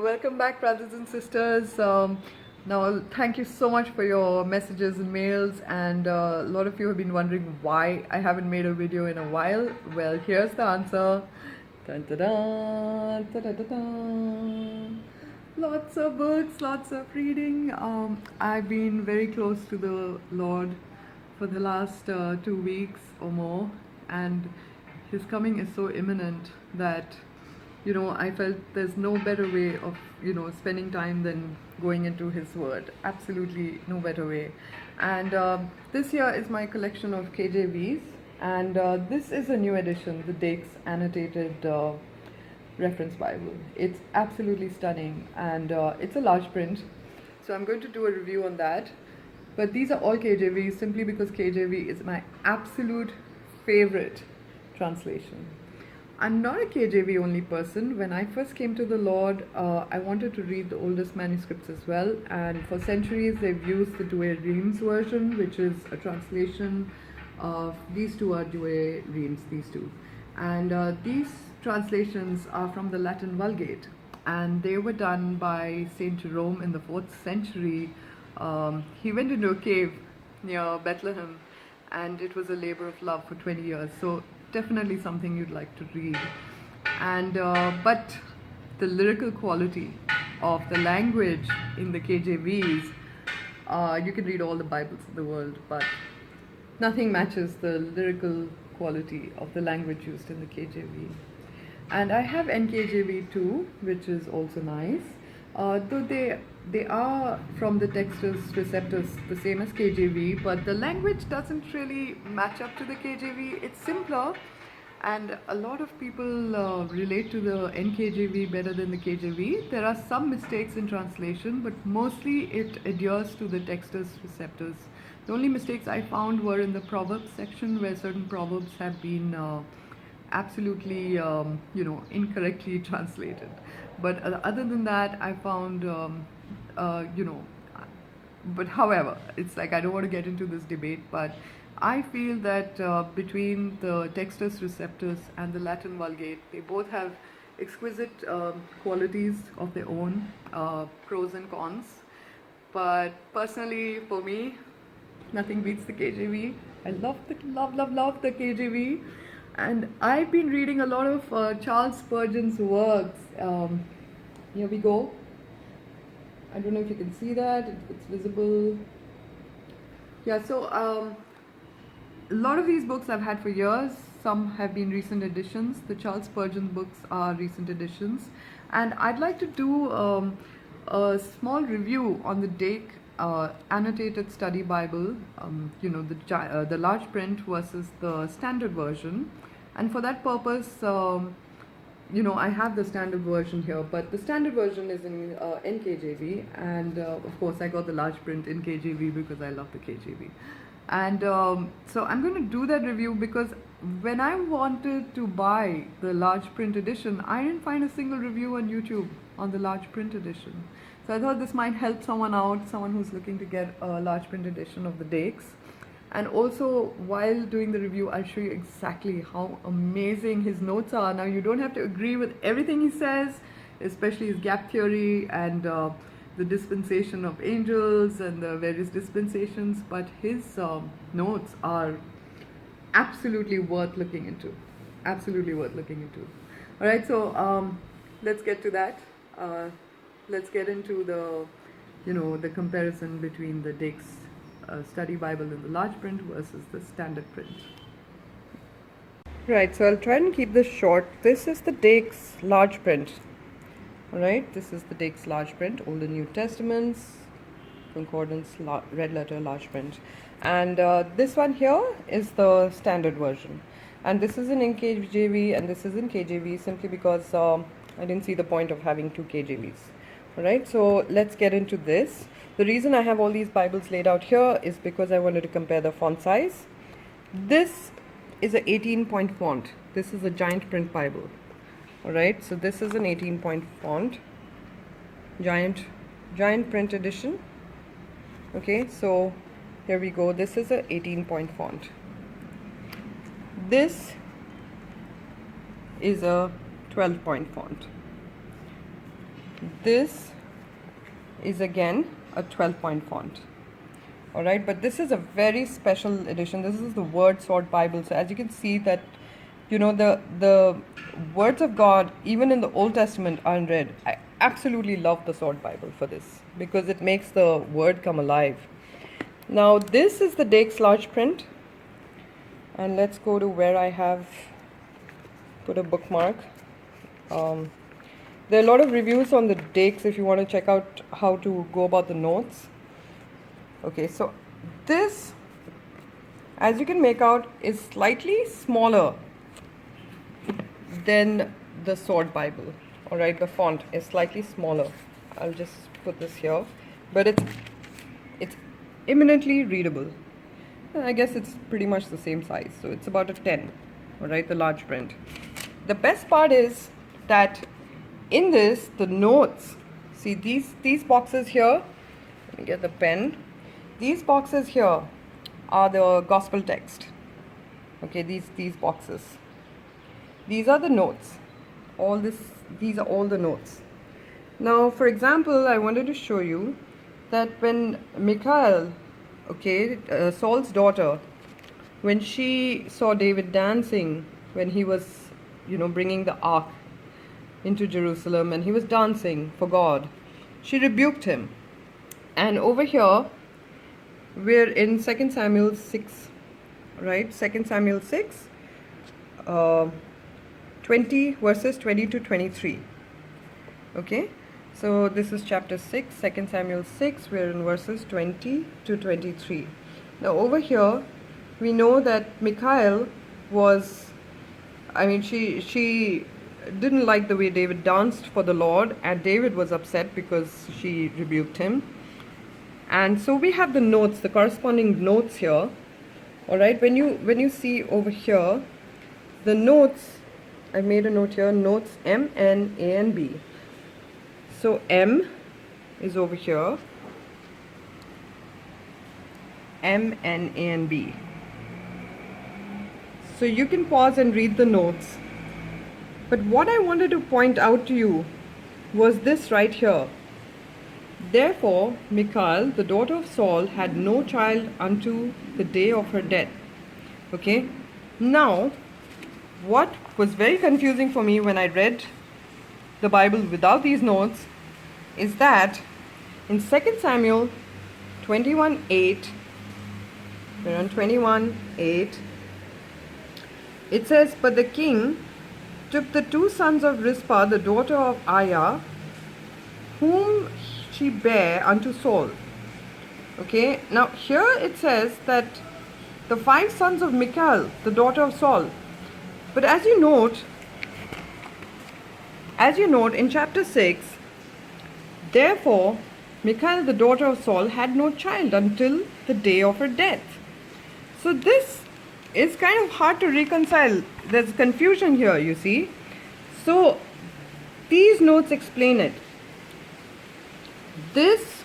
Welcome back, brothers and sisters. Now, thank you so much for your messages and mails, and a lot of you have been wondering why I haven't made a video in a while. Well, here's the answer. Dun, dun, dun, dun, dun, dun, dun. Lots of books, lots of reading. I've been very close to the Lord for the last 2 weeks or more, and His coming is so imminent that I felt there's no better way of spending time than going into His Word. Absolutely no better way. And this here is my collection of KJVs, and this is a new edition, the Dake's annotated reference Bible. It's absolutely stunning, and it's a large print, so I'm going to do a review on that. But these are all KJVs simply because KJV is my absolute favorite translation. I'm not a KJV only person. When I first came to the Lord, I wanted to read the oldest manuscripts as well, and for centuries they've used the Douay Rheims version, which is a translation of these two are Douay Rheims, these two. And these translations are from the Latin Vulgate, and they were done by Saint Jerome in the 4th century. He went into a cave near Bethlehem, and it was a labor of love for 20 years. So definitely something you'd like to read. And but the lyrical quality of the language in the KJVs, you can read all the Bibles in the world, but nothing matches the lyrical quality of the language used in the KJV. And I have NKJV too, which is also nice. Though they are from the Textus Receptus, the same as KJV, but the language doesn't really match up to the KJV. It's simpler, and a lot of people relate to the NKJV better than the KJV. There are some mistakes in translation, but mostly it adheres to the Textus Receptus. The only mistakes I found were in the Proverbs section, where certain proverbs have been absolutely incorrectly translated. But other than that, I found but however, it's like I don't want to get into this debate, but I feel that between the Textus Receptus and the Latin Vulgate, they both have exquisite qualities of their own, pros and cons. But personally, for me, nothing beats the KJV. I love the KJV. And I've been reading a lot of Charles Spurgeon's works. Here we go. I don't know if you can see that. It's visible. Yeah, so a lot of these books I've had for years. Some have been recent editions. The Charles Spurgeon books are recent editions. And I'd like to do a small review on the Dake annotated study Bible, the large print versus the standard version. And for that purpose, I have the standard version here, but the standard version is in NKJV, and of course I got the large print in KJV because I love the KJV. And so I'm going to do that review because when I wanted to buy the large print edition, I didn't find a single review on YouTube on the large print edition. So I thought this might help someone out, someone who's looking to get a large print edition of the Dakes. And also, while doing the review, I'll show you exactly how amazing his notes are. Now, you don't have to agree with everything he says, especially his gap theory and the dispensation of angels and the various dispensations, but his notes are absolutely worth looking into. Absolutely worth looking into. All right, so let's get to that. Let's get into the comparison between the Dake's study Bible in the large print versus the standard print. Right, so I'll try and keep this short. This is the Dake's large print. Alright, this is the Dake's large print, Old and New Testaments, Concordance, red letter, large print. And this one here is the standard version. And this is in NKJV and this is in KJV simply because I didn't see the point of having two KJVs. Alright, so let's get into this. The reason I have all these Bibles laid out here is because I wanted to compare the font size. This is an 18-point font. This is a giant print Bible. Alright, so this is an 18-point font. Giant print edition. Okay, so here we go. This is an 18-point font. This is a 12-point font. This is again a 12-point font. Alright, but this is a very special edition. This is the Word Sword Bible. So as you can see that, you know, the words of God, even in the Old Testament, are in red. I absolutely love the Sword Bible for this because it makes the word come alive. Now this is the Dake's large print, and let's go to where I have put a bookmark. There are a lot of reviews on the Dakes if you want to check out how to go about the notes. Okay, so this, as you can make out, is slightly smaller than the Sword Bible. Alright, the font is slightly smaller. I'll just put this here, but it's eminently readable. I guess it's pretty much the same size, so it's about a 10. Alright, the large print. The best part is that in this, the notes, see these boxes here, let me get the pen. These boxes here are the gospel text. Okay, these boxes. These are the notes. These are all the notes. Now, for example, I wanted to show you that when Michal, okay, Saul's daughter, when she saw David dancing, when he was, you know, bringing the ark into Jerusalem and he was dancing for God, she rebuked him. And over here, we're in 2 Samuel 6, right? 2 Samuel 6, 20 verses 20 to 23. Okay, so this is chapter 6, 2 Samuel 6, we're in verses 20 to 23. Now over here, we know that Michal was, she didn't like the way David danced for the Lord, and David was upset because she rebuked him. And so we have the notes, the corresponding notes here. Alright, when you see over here, the notes, I made a note here, notes M, N, A, and B. So M is over here, M, N, A, and B. So you can pause and read the notes. But what I wanted to point out to you was this right here. Therefore, Michal, the daughter of Saul, had no child unto the day of her death. Okay? Now, what was very confusing for me when I read the Bible without these notes is that in 2 Samuel 21:8, we're on 21:8, it says, "But the king took the two sons of Rizpah, the daughter of Aiah, whom she bare unto Saul." Okay, now here it says that the 5 sons of Michal, the daughter of Saul. But as you note in chapter 6, therefore Michal, the daughter of Saul, had no child until the day of her death. So this is kind of hard to reconcile. There's confusion here, you see. So these notes explain it. This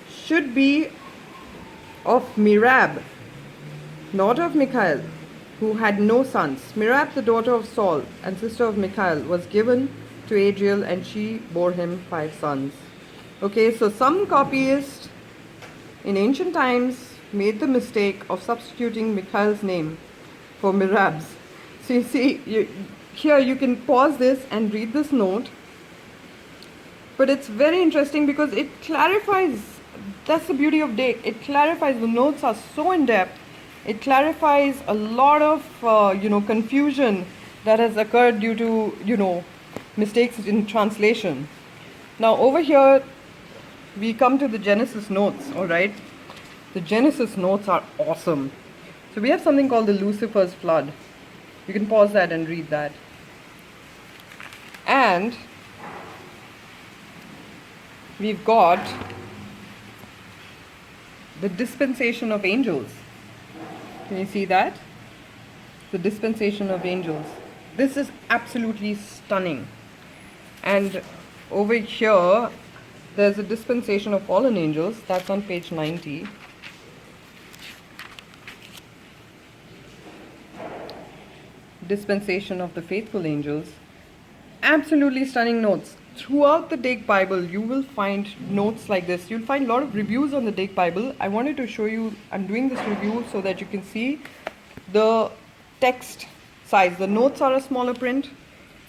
should be of Merab, not of Michal, who had no sons. Merab, the daughter of Saul and sister of Michal, was given to Adriel, and she bore him 5 sons. Okay, so some copyists in ancient times made the mistake of substituting Michal's name for Merab's. So you see, here you can pause this and read this note. But it's very interesting because it clarifies. That's the beauty of Dake. It clarifies. The notes are so in depth. It clarifies a lot of confusion that has occurred due to mistakes in translation. Now over here we come to the Genesis notes. All right, the Genesis notes are awesome. So we have something called the Lucifer's flood. You can pause that and read that. And we've got the dispensation of angels. Can you see that? The dispensation of angels. This is absolutely stunning. And over here, there's a dispensation of fallen angels. That's on page 90. Dispensation of the faithful angels. Absolutely stunning notes. throughout the Dake Bible, you will find notes like this. You'll find a lot of reviews on the Dake Bible. I wanted to show you, I'm doing this review so that you can see the text size. The notes are a smaller print.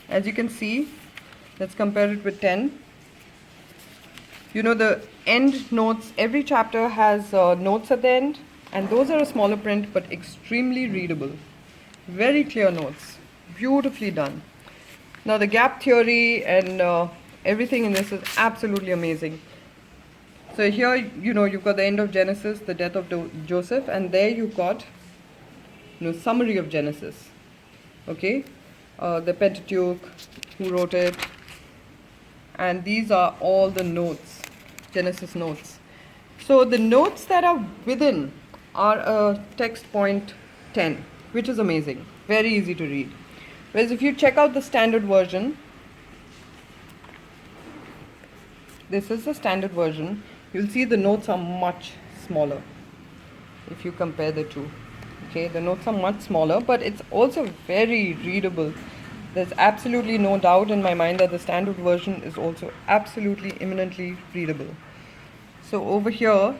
As you can see, let's compare it with 10. You know, the end notes, every chapter has notes at the end, and those are a smaller print but extremely readable. Very clear notes, beautifully done. Now the gap theory and everything in this is absolutely amazing. So here, you know, you've got the end of Genesis, the death of Joseph, and there you've got, you know, summary of Genesis. Okay, the Pentateuch, who wrote it, and these are all the notes, Genesis notes. So the notes that are within are text point 10, which is amazing, very easy to read. Whereas if you check out the standard version, this is the standard version, you'll see the notes are much smaller if you compare the two. Okay, the notes are much smaller, but it's also very readable. There's absolutely no doubt in my mind that the standard version is also absolutely eminently readable. So over here,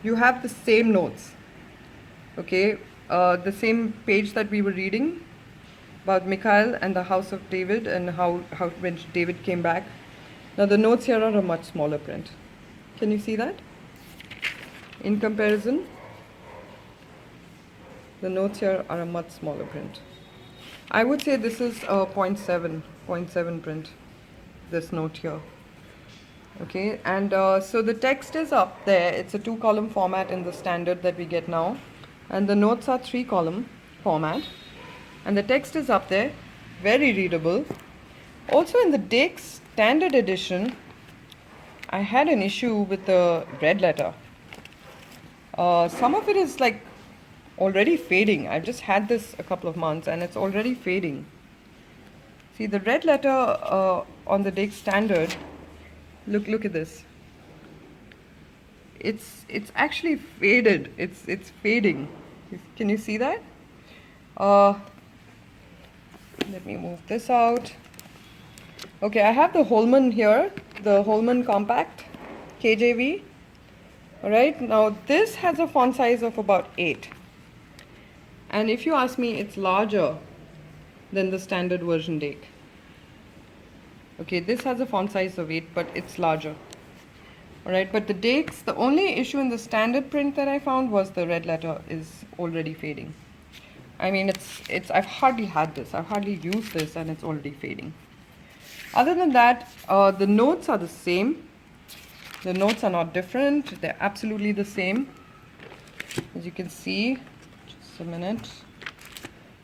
you have the same notes. Okay, the same page that we were reading about Michal and the house of David and how when David came back. Now the notes here are a much smaller print. Can you see that? In comparison, the notes here are a much smaller print. I would say this is a 0.7 print, this note here. Okay, and so the text is up there. It's a 2-column format in the standard that we get now, and the notes are 3-column format, and the text is up there, very readable. Also in the Dake standard edition, I had an issue with the red letter. Some of it is like already fading. I've just had this a couple of months and it's already fading. See, the red letter on the Dake standard, look at this. It's actually faded. It's fading. Can you see that? Let me move this out. Okay, I have the Holman here, the Holman Compact KJV. Alright, now this has a font size of about 8. And if you ask me, it's larger than the standard version Dake. Okay, this has a font size of 8, but it's larger. Alright, but the Dakes, the only issue in the standard print that I found was the red letter is already fading. I mean, I've hardly had this, I've hardly used this, and it's already fading. Other than that, the notes are the same. The notes are not different, they're absolutely the same. As you can see, just a minute.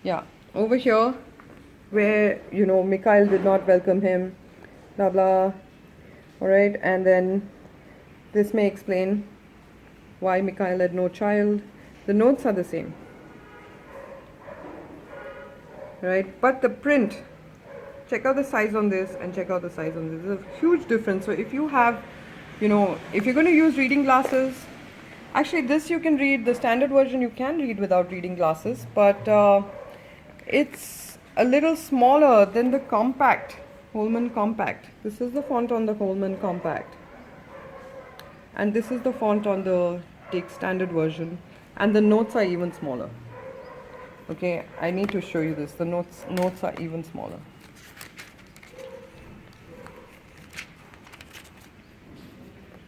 Yeah, over here, where, you know, Michal did not welcome him, blah blah. Alright, and then this may explain why Michal had no child. The notes are the same. Right, but the print, check out the size on this and check out the size on this. There's a huge difference. So if you have, you know, if you're going to use reading glasses, actually this you can read, the standard version you can read without reading glasses, but it's a little smaller than the compact, Holman Compact. This is the font on the Holman Compact. And this is the font on the Dake standard version. And the notes are even smaller. Okay, I need to show you this. The notes are even smaller.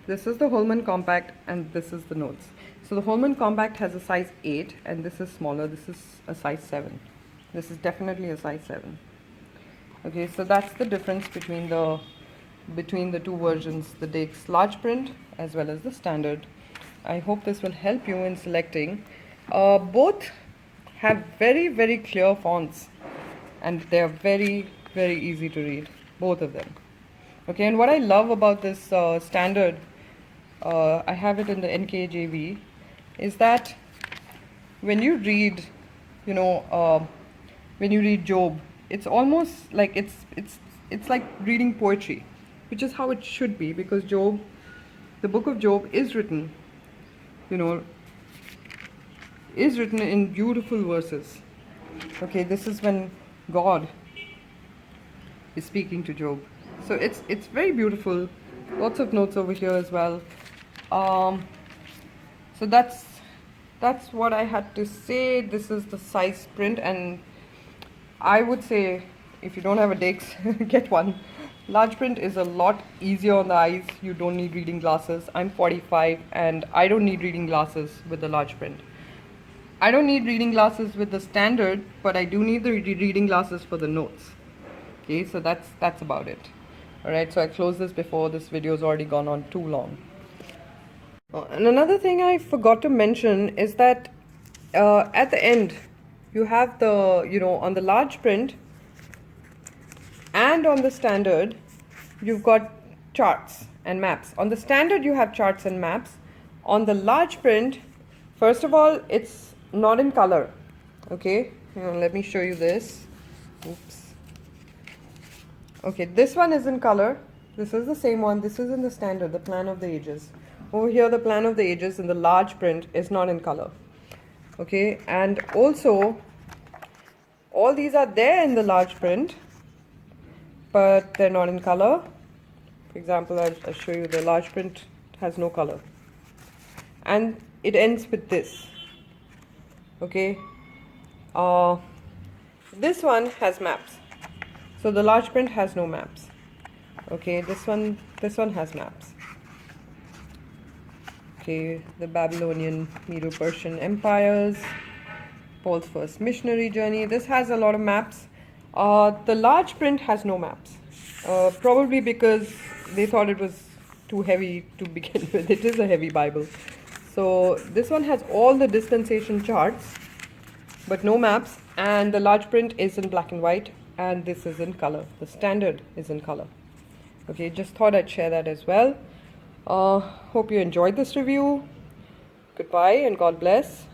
This is the Holman Compact and this is the notes. So the Holman Compact has a size 8 and this is smaller. This is a size 7. This is definitely a size 7. Okay, so that's the difference between the two versions, the Dake's large print as well as the standard. I hope this will help you in selecting. Both have very, very clear fonts and they are very, very easy to read, both of them. Okay, and what I love about this standard, I have it in the NKJV, is that when you read, you know, when you read Job, it's almost like it's like reading poetry, which is how it should be, because Job, the book of Job is written, you know, is written in beautiful verses. Okay, this is when God is speaking to Job. So it's very beautiful. Lots of notes over here as well. So that's what I had to say. This is the size print, and I would say if you don't have a Dakes, get one. Large print is a lot easier on the eyes. You don't need reading glasses. I'm 45 and I don't need reading glasses with the large print. I don't need reading glasses with the standard, but I do need the reading glasses for the notes. Okay, so that's about it. Alright, so I close this before this video's already gone on too long. And another thing I forgot to mention is that at the end you have the, on the large print and on the standard you've got charts and maps. On the standard you have charts and maps. On the large print, first of all, it's not in color. Okay, let me show you this. Oops. Okay, this one is in color. This is the same one. This is in the standard, the Plan of the Ages. Over here, the Plan of the Ages in the large print is not in color. Okay, and also all these are there in the large print, but they're not in color. For example, I'll show you the large print has no color. And it ends with this. Okay, this one has maps. So the large print has no maps. Okay, this one has maps. Okay, the Babylonian, Medo-Persian empires, Paul's first missionary journey. This has a lot of maps. The large print has no maps. Probably because they thought it was too heavy to begin with. It is a heavy Bible. So this one has all the dispensation charts, but no maps. And the large print is in black and white. And this is in color. The standard is in color. Okay, just thought I'd share that as well. Hope you enjoyed this review. Goodbye and God bless.